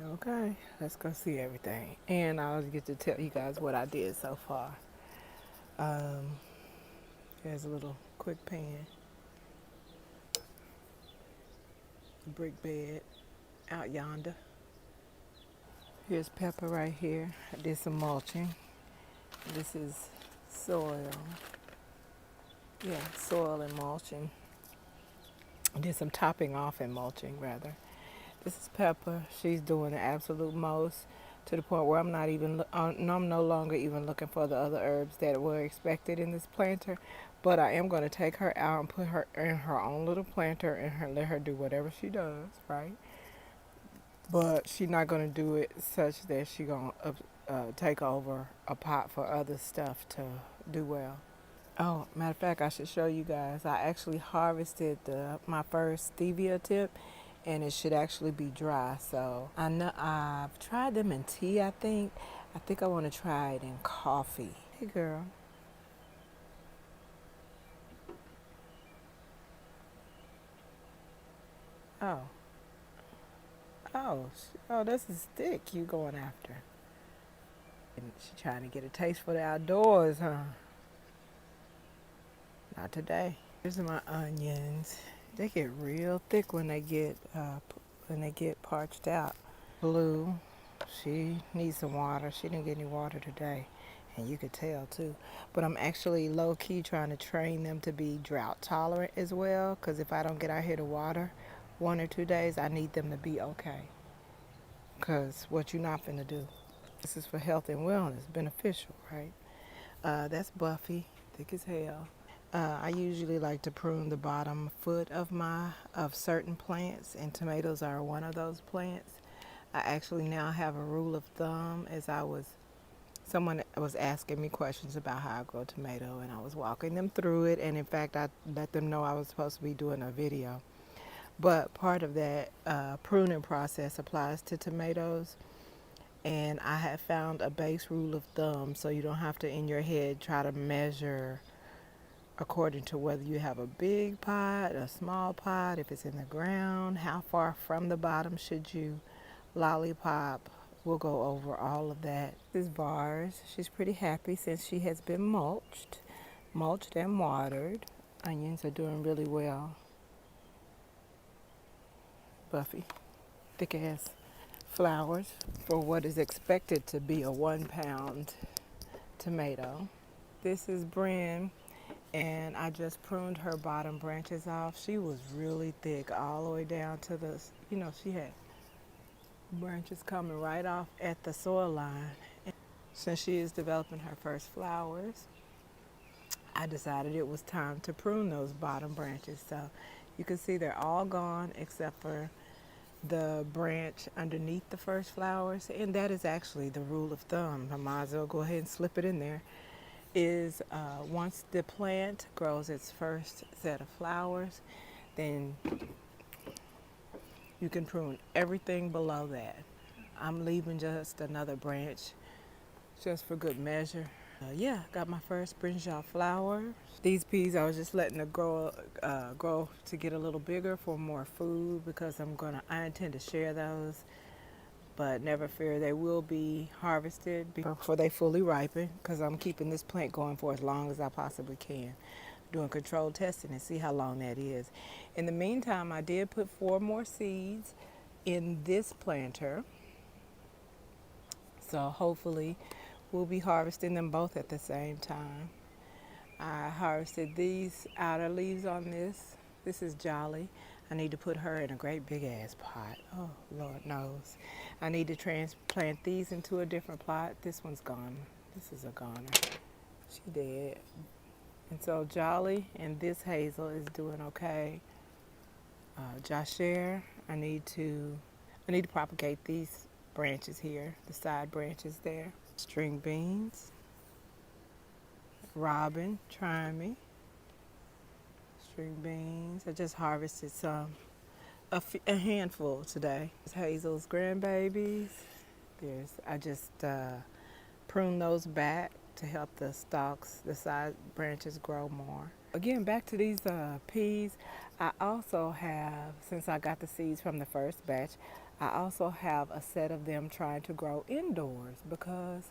Okay, let's go see everything. And I'll get to tell you guys what I did so far. Um, Here's a little quick pan, a brick bed out yonder. Here's pepper right here. I did some mulching. This is soil. Yeah, soil and mulching. I did some topping off and mulching rather. This is Pepper. She's doing the absolute most to the point where I'm no longer even looking for the other herbs that were expected in this planter. But I am going to take her out and put her in her own little planter and let her do whatever she does, right? But she's not going to do it such that she's going to take over a pot for other stuff to do well. Oh, matter of fact, I should show you guys. I actually harvested my first stevia tip, and it should actually be dry. So I know I've tried them in tea. I think I want to try it in coffee. Hey, girl. Oh, oh, this is stick you going after. And she trying to get a taste for the outdoors, huh? Not today. Here's my onions. They get real thick when they get parched out. Blue, she needs some water. She didn't get any water today, and you could tell too. But I'm actually low key trying to train them to be drought tolerant as well. Cause if I don't get out here to water 1 or 2 days, I need them to be okay. Cause what you're not finna do. This is for health and wellness, beneficial, right? That's Buffy, thick as hell. I usually like to prune the bottom foot of certain plants, and tomatoes are one of those plants. I actually now have a rule of thumb someone was asking me questions about how I grow tomato, and I was walking them through it, and in fact I let them know I was supposed to be doing a video. But part of that pruning process applies to tomatoes, and I have found a base rule of thumb so you don't have to in your head try to measure according to whether you have a big pot, a small pot, if it's in the ground, how far from the bottom should you lollipop. We'll go over all of that. This is Vars. She's pretty happy since she has been mulched and watered. Onions are doing really well. Buffy, thick ass flowers for what is expected to be a 1 pound tomato. This is Bryn, and I just pruned her bottom branches off. She was really thick all the way down to she had branches coming right off at the soil line. And since she is developing her first flowers, I decided it was time to prune those bottom branches. So you can see they're all gone except for the branch underneath the first flowers. And that is actually the rule of thumb. I might as well go ahead and slip it in there. Is once the plant grows its first set of flowers, then you can prune everything below that. I'm leaving just another branch just for good measure. Yeah, got my first brinjal flower. These peas I was just letting them grow to get a little bigger for more food because I intend to share those. But never fear, they will be harvested before they fully ripen because I'm keeping this plant going for as long as I possibly can. Doing controlled testing and see how long that is. In the meantime, I did put 4 more seeds in this planter. So hopefully we'll be harvesting them both at the same time. I harvested these outer leaves on this. This is Jolly. I need to put her in a great big ass pot. Oh, Lord knows. I need to transplant these into a different plot. This one's gone. This is a goner. She dead. And so Jolly and this Hazel is doing okay. Josher, I need to propagate these branches here, the side branches there. String beans. Robin, trying me. String beans. I just harvested a handful today. Hazel's grandbabies. I just prune those back to help the stalks, the side branches grow more. Again, back to these peas. I also have, since I got the seeds from the first batch, I also have a set of them trying to grow indoors because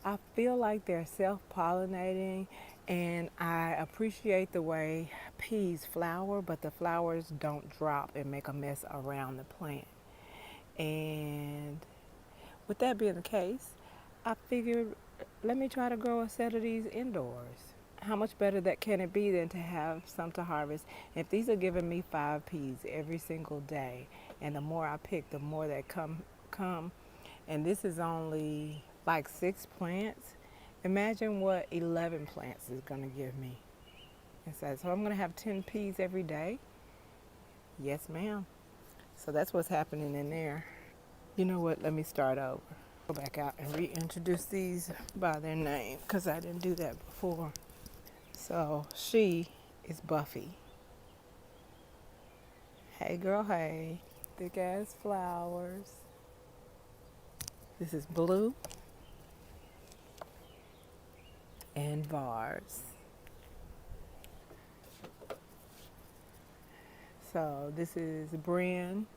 I feel like they're self-pollinating, and I appreciate the way peas flower, but the flowers don't drop and make a mess around the plant. And with that being the case, I figured let me try to grow a set of these indoors. How much better that can it be than to have some to harvest? If these are giving me 5 peas every single day, and the more I pick, the more that come, and this is only like 6 plants. Imagine what 11 plants is gonna give me. So I'm gonna have 10 peas every day. Yes, ma'am. So that's what's happening in there. You know what? Let me start over. Go back out and reintroduce these by their name because I didn't do that before. So she is Buffy. Hey girl, hey. Thick ass flowers. This is Blue and Vars. So this is Bryn,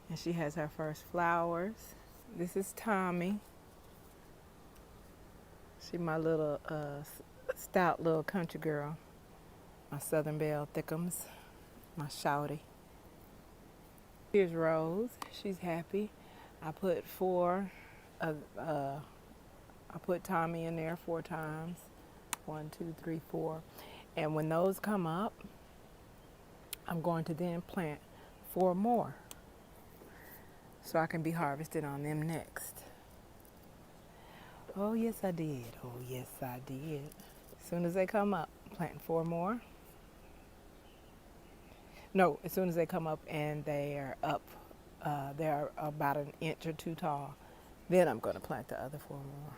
and she has her first flowers. This is Tommy. She my little stout little country girl. My Southern Belle Thickums, my shouty. Here's Rose. She's happy. I put I put Tommy in there 4 times. 1, 2, 3, 4. And when those come up, I'm going to then plant 4 more so I can be harvested on them next. Oh yes I did. Oh yes I did. As soon as they come up, I'm planting 4 more. No, as soon as they come up and they are up, they're about an inch or 2 tall, then I'm going to plant the other 4 more.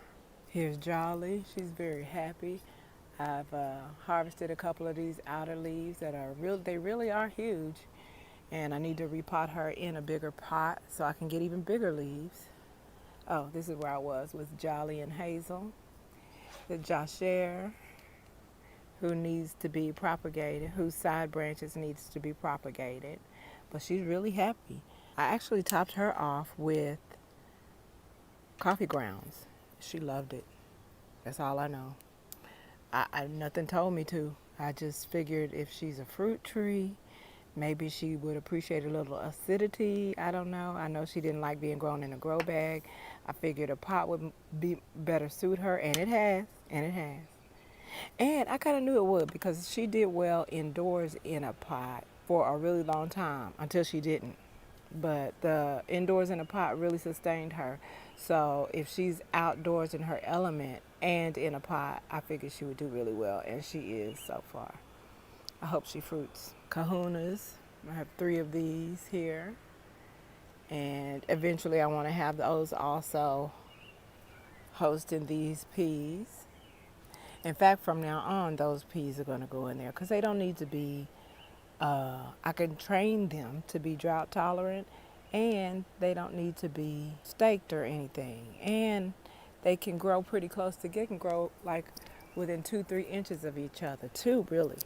Here's Jolly. She's very happy. I've harvested a couple of these outer leaves that are they really are huge, and I need to repot her in a bigger pot so I can get even bigger leaves. Oh, this is where I was with Jolly and Hazel. The Josher, who needs to be propagated, whose side branches needs to be propagated, but she's really happy. I actually topped her off with coffee grounds. She loved it. That's all I know. Nothing told me to. I just figured if she's a fruit tree, maybe she would appreciate a little acidity. I don't know. I know she didn't like being grown in a grow bag. I figured a pot would be better suit her, and it has, and it has. And I kind of knew it would because she did well indoors in a pot for a really long time until she didn't. But the indoors in a pot really sustained her. So if she's outdoors in her element and in a pot, I figured she would do really well, and she is so far. I hope she fruits. Kahunas, I have 3 of these here, and eventually I want to have those also hosting these peas. In fact, from now on, those peas are going to go in there because they don't need to be, I can train them to be drought tolerant, and they don't need to be staked or anything. And they can grow pretty close together. They can grow like within 2-3 inches of each other. 2, really.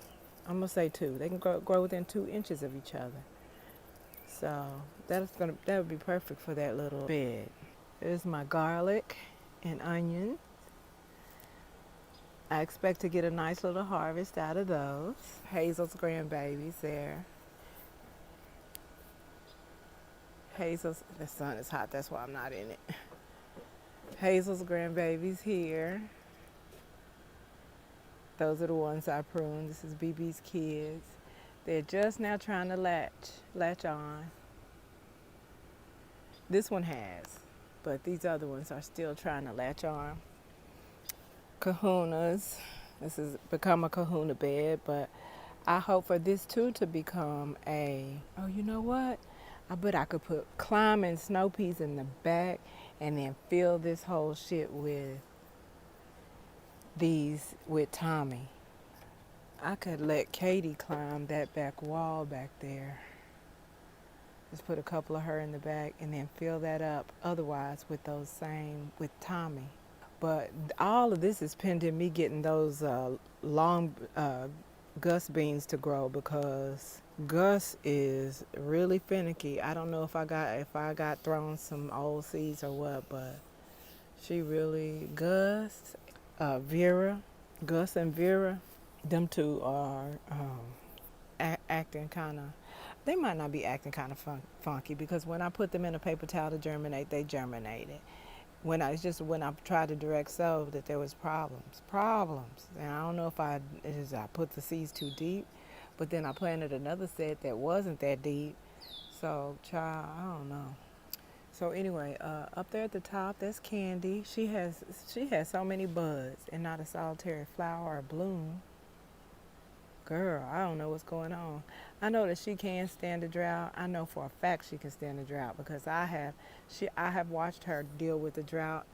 I'm going to say 2. They can grow within 2 inches of each other. So that would be perfect for that little bed. There's my garlic and onion. I expect to get a nice little harvest out of those. Hazel's grandbabies there. The sun is hot, that's why I'm not in it. Hazel's grandbabies here. Those are the ones I pruned. This is BB's kids. They're just now trying to latch on. This one has, but these other ones are still trying to latch on. Kahunas. This has become a kahuna bed, but I hope for this too to become oh, you know what? I bet I could put climbing snow peas in the back and then fill this whole shit with Tommy. I could let Katie climb that back wall back there. Just put a couple of her in the back and then fill that up otherwise with with Tommy. But all of this is pending me getting those long Gus beans to grow because Gus is really finicky. I don't know if I got thrown some old seeds or what, but she really Vera, Gus and Vera, them two are acting kind of. They might not be acting kind of funky because when I put them in a paper towel to germinate, they germinated. When I tried to direct sow that there was problems, and I don't know if I put the seeds too deep, but then I planted another set that wasn't that deep, so child, I don't know. So anyway, up there at the top, that's Candy. She has so many buds and not a solitary flower or bloom. Girl, I don't know what's going on. I know that she can stand a drought. I know for a fact she can stand a drought because I have watched her deal with the drought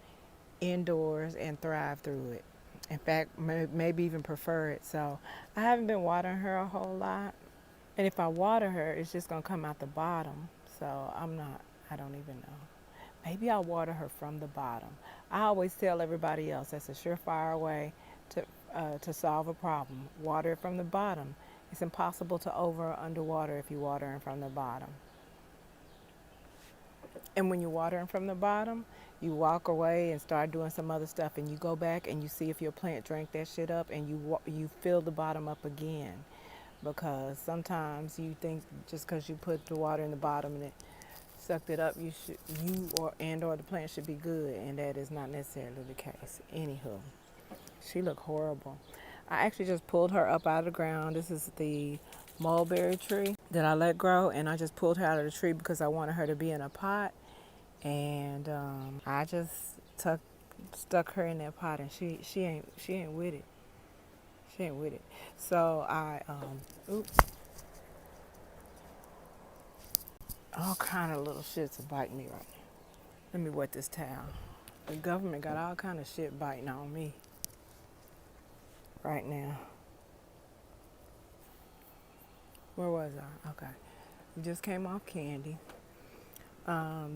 indoors and thrive through it. In fact, maybe even prefer it. So I haven't been watering her a whole lot. And if I water her, it's just going to come out the bottom. So I don't even know. Maybe I'll water her from the bottom. I always tell everybody else that's a surefire way to solve a problem. Water it from the bottom. It's impossible to over or underwater if you water it from the bottom. And when you're watering from the bottom, you walk away and start doing some other stuff, and you go back and you see if your plant drank that shit up, and you fill the bottom up again, because sometimes you think just because you put the water in the bottom and it sucked it up, or the plant should be good, and that is not necessarily the case. Anywho, she looked horrible. I actually just pulled her up out of the ground. This is the mulberry tree that I let grow, and I just pulled her out of the tree because I wanted her to be in a pot, and I just stuck her in that pot, and she ain't with it. She ain't with it. So oops, all kind of little shits are biting me right now. Let me wet this towel. The government got all kind of shit biting on me right now. Where was I? Okay. We just came off Candy.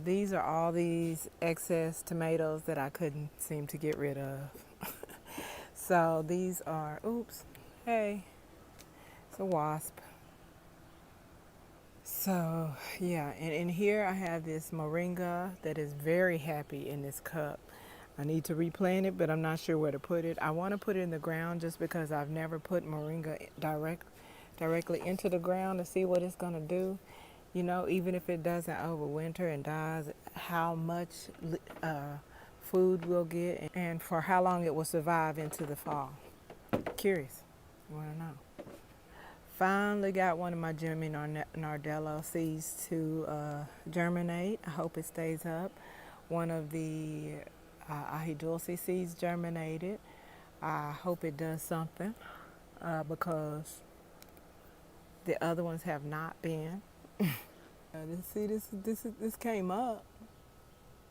These are all these excess tomatoes that I couldn't seem to get rid of. So these are, oops, hey, it's a wasp. So yeah, and in here I have this moringa that is very happy in this cup. I need to replant it, but I'm not sure where to put it. I want to put it in the ground just because I've never put moringa directly into the ground to see what it's going to do. You know, even if it doesn't overwinter and dies, how much food we'll get and for how long it will survive into the fall. Curious. You want to know. Finally got one of my Jimmy Nardello seeds to germinate. I hope it stays up. One of the ahi dulce seeds germinated. I hope it does something because the other ones have not been. This came up.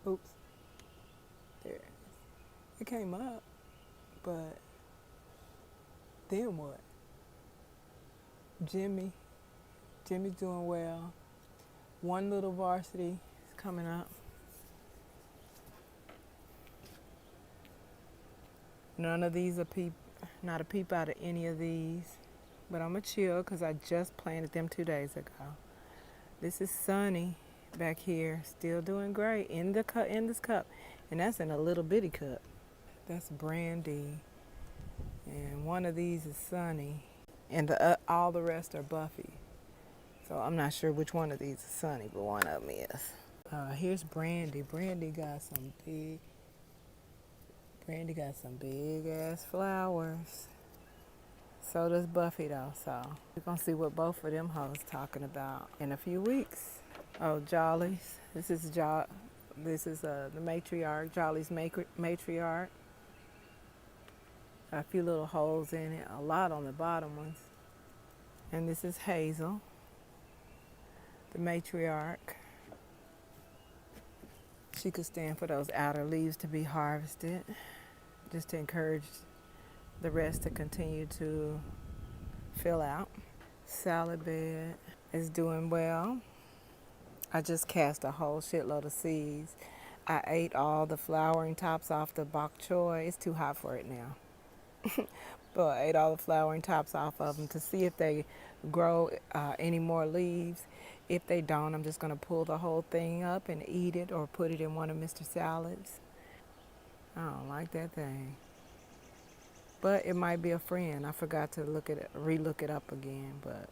Oops. There. It came up, but then what? Jimmy's doing well. One little varsity is coming up. None of these are not a peep out of any of these, but I'm gonna chill because I just planted them 2 days ago. This is Sunny back here, still doing great in this cup, and that's in a little bitty cup. That's Brandy, and one of these is Sunny, and all the rest are Buffy. So I'm not sure which one of these is Sunny, but one of them is. Here's Brandy. Brandy got some big ass flowers. So does Buffy though, so we're gonna see what both of them hoes talking about in a few weeks. Oh, Jollies. This is the matriarch, Jolly's matriarch. A few little holes in it, a lot on the bottom ones. And this is Hazel, the matriarch. She could stand for those outer leaves to be harvested, just to encourage the rest to continue to fill out. Salad bed is doing well. I just cast a whole shitload of seeds. I ate all the flowering tops off the bok choy. It's too hot for it now. But I ate all the flowering tops off of them to see if they grow any more leaves. If they don't, I'm just going to pull the whole thing up and eat it or put it in one of Mr. Salad's. I don't like that thing. But it might be a friend. I forgot to re-look it up again. But,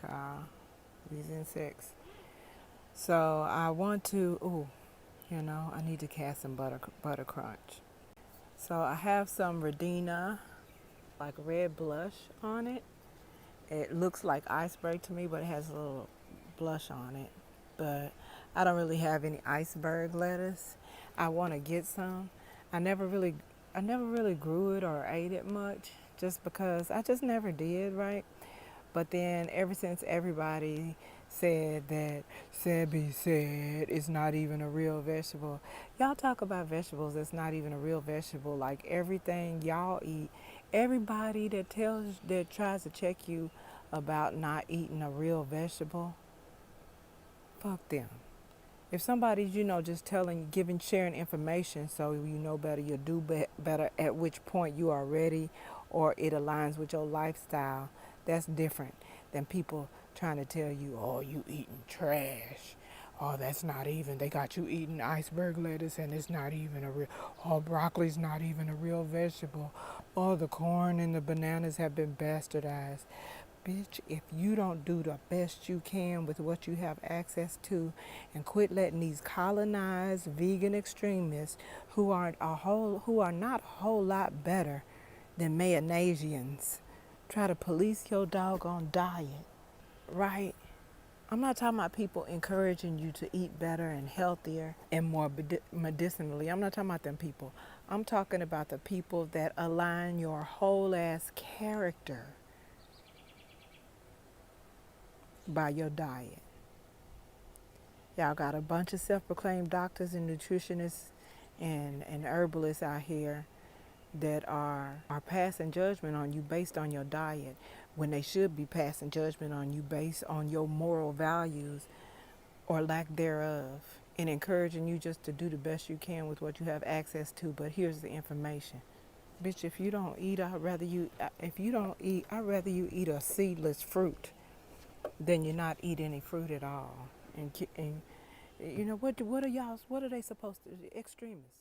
child, these insects. So I want to, I need to cast some butter crunch. So I have some Redina, like red blush on it. It looks like iceberg to me, but it has a little blush on it. But I don't really have any iceberg lettuce. I want to get some. I never really, I never really grew it or ate it much, just because I just never did, right? But then ever since everybody said that Sebby said it's not even a real vegetable, y'all talk about vegetables that's not even a real vegetable. Like everything y'all eat, everybody that tries to check you about not eating a real vegetable, fuck them. If somebody's, just sharing information so you know better, you'll do better at which point you are ready or it aligns with your lifestyle, that's different than people trying to tell you, oh, you eating trash. Oh, that's not even, they got you eating iceberg lettuce and it's not even a real, oh, broccoli's not even a real vegetable. Oh, the corn and the bananas have been bastardized. Bitch, if you don't do the best you can with what you have access to and quit letting these colonized vegan extremists who are not a whole lot better than mayonnaisians try to police your doggone diet, right? I'm not talking about people encouraging you to eat better and healthier and more medicinally. I'm not talking about them people. I'm talking about the people that align your whole ass character by your diet. Y'all got a bunch of self-proclaimed doctors and nutritionists and herbalists out here that are passing judgment on you based on your diet when they should be passing judgment on you based on your moral values or lack thereof and encouraging you just to do the best you can with what you have access to. But here's the information. Bitch, if you don't eat, I'd rather you eat a seedless fruit than you not eat any fruit at all. And what are they supposed to, extremists?